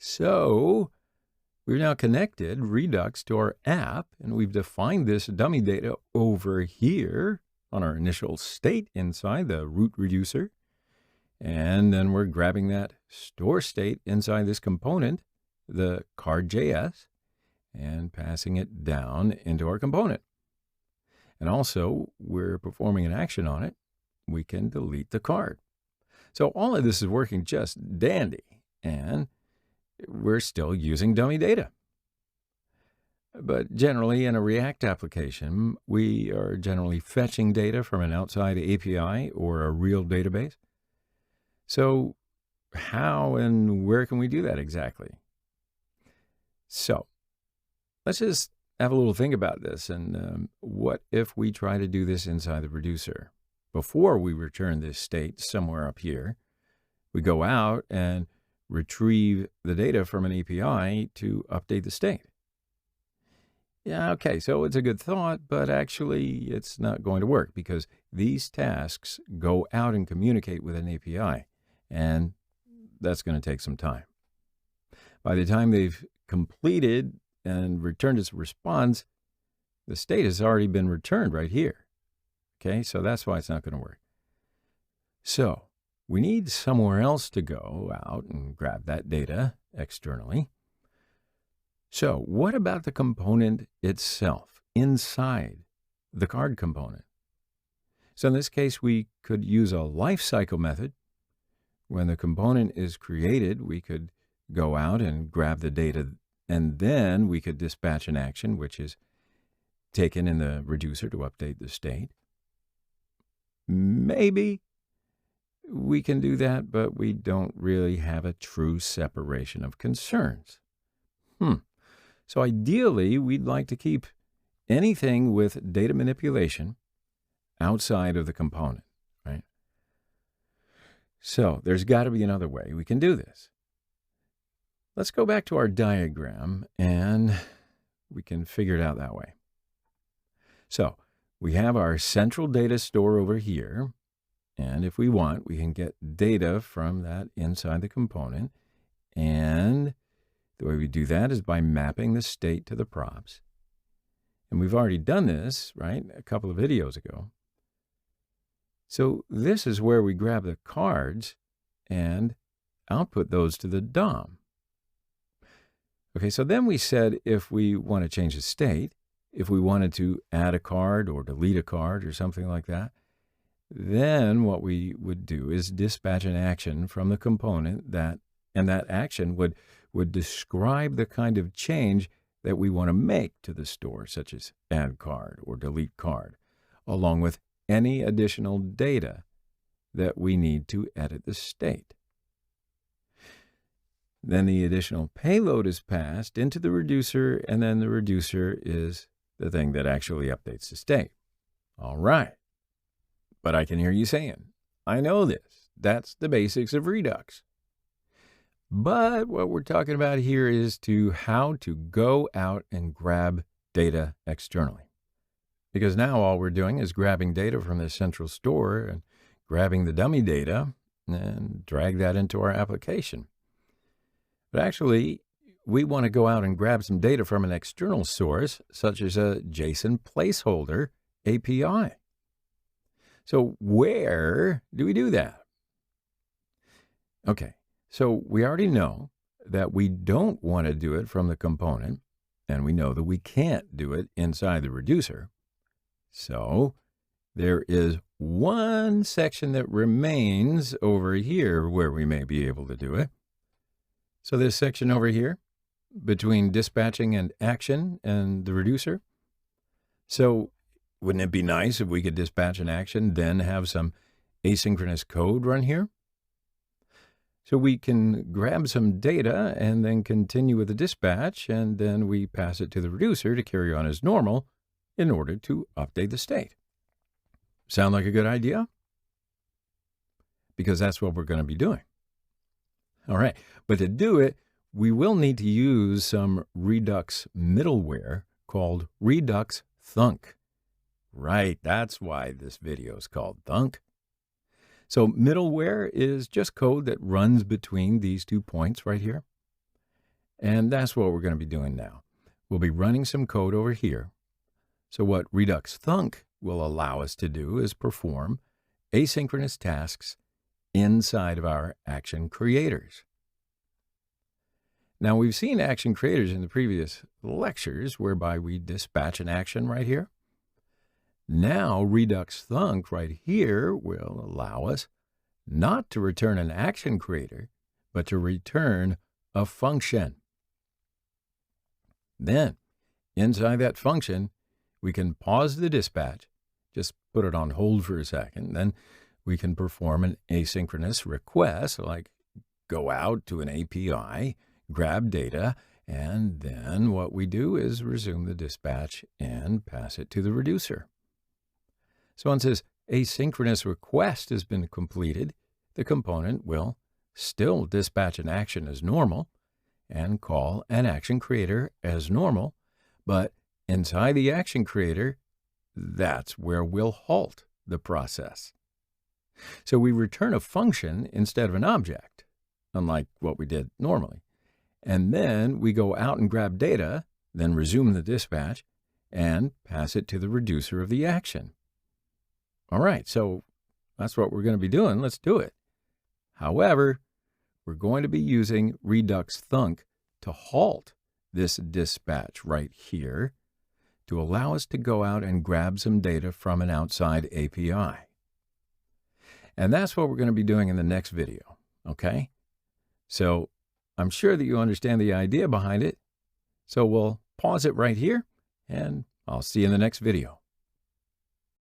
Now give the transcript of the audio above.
So we've now connected Redux to our app, and we've defined this dummy data over here on our initial state inside the root reducer. And then we're grabbing that store state inside this component, the card.js, and passing it down into our component. And also, we're performing an action on it. We can delete the card. So all of this is working just dandy, and we're still using dummy data. But generally, in a React application, we are generally fetching data from an outside API or a real database. So how and where can we do that exactly? So let's just have a little think about this. And what if we try to do this inside the reducer? Before we return this state somewhere up here, we go out and retrieve the data from an API to update the state. Yeah, okay, so it's a good thought, but actually it's not going to work because these tasks go out and communicate with an API, and that's going to take some time. By the time they've completed and returned its response, the state has already been returned right here. Okay, so that's why it's not going to work. So we need somewhere else to go out and grab that data externally. So what about the component itself inside the card component? So in this case, we could use a lifecycle method. When the component is created, we could go out and grab the data, and then we could dispatch an action, which is taken in the reducer to update the state. Maybe we can do that, but we don't really have a true separation of concerns. So ideally, we'd like to keep anything with data manipulation outside of the component, right? So there's got to be another way we can do this. Let's go back to our diagram, and we can figure it out that way. So we have our central data store over here, and if we want, we can get data from that inside the component, and the way we do that is by mapping the state to the props. And we've already done this, right, a couple of videos ago. So this is where we grab the cards and output those to the DOM. Okay, so then we said if we want to change the state, if we wanted to add a card or delete a card or something like that, then what we would do is dispatch an action from the component and that action would describe the kind of change that we want to make to the store, such as add card or delete card, along with any additional data that we need to edit the state. Then the additional payload is passed into the reducer, and then the reducer is the thing that actually updates the state. All right. But I can hear you saying, I know this. That's the basics of Redux. But what we're talking about here is how to go out and grab data externally. Because now all we're doing is grabbing data from the central store and grabbing the dummy data and drag that into our application. But actually, we want to go out and grab some data from an external source, such as a JSON placeholder API. So where do we do that? Okay, so we already know that we don't want to do it from the component, and we know that we can't do it inside the reducer. So there is one section that remains over here where we may be able to do it. So this section over here between dispatching and action and the reducer. So wouldn't it be nice if we could dispatch an action, then have some asynchronous code run here? So we can grab some data and then continue with the dispatch, and then we pass it to the reducer to carry on as normal in order to update the state. Sound like a good idea? Because that's what we're going to be doing. All right, but to do it, we will need to use some Redux middleware called Redux Thunk. Right, that's why this video is called Thunk. So middleware is just code that runs between these 2 points right here. And that's what we're going to be doing now. We'll be running some code over here. So what Redux Thunk will allow us to do is perform asynchronous tasks inside of our action creators. Now, we've seen action creators in the previous lectures whereby we dispatch an action right here. Now, Redux Thunk right here will allow us not to return an action creator, but to return a function. Then, inside that function, we can pause the dispatch, just put it on hold for a second, then we can perform an asynchronous request, like go out to an API, grab data, and then what we do is resume the dispatch and pass it to the reducer. So once this asynchronous request has been completed, the component will still dispatch an action as normal and call an action creator as normal, but inside the action creator, that's where we'll halt the process. So we return a function instead of an object, unlike what we did normally. And then we go out and grab data, then resume the dispatch, and pass it to the reducer of the action. All right, so that's what we're going to be doing. Let's do it. However, we're going to be using Redux Thunk to halt this dispatch right here to allow us to go out and grab some data from an outside API. And that's what we're going to be doing in the next video, okay? So I'm sure that you understand the idea behind it. So we'll pause it right here, and I'll see you in the next video.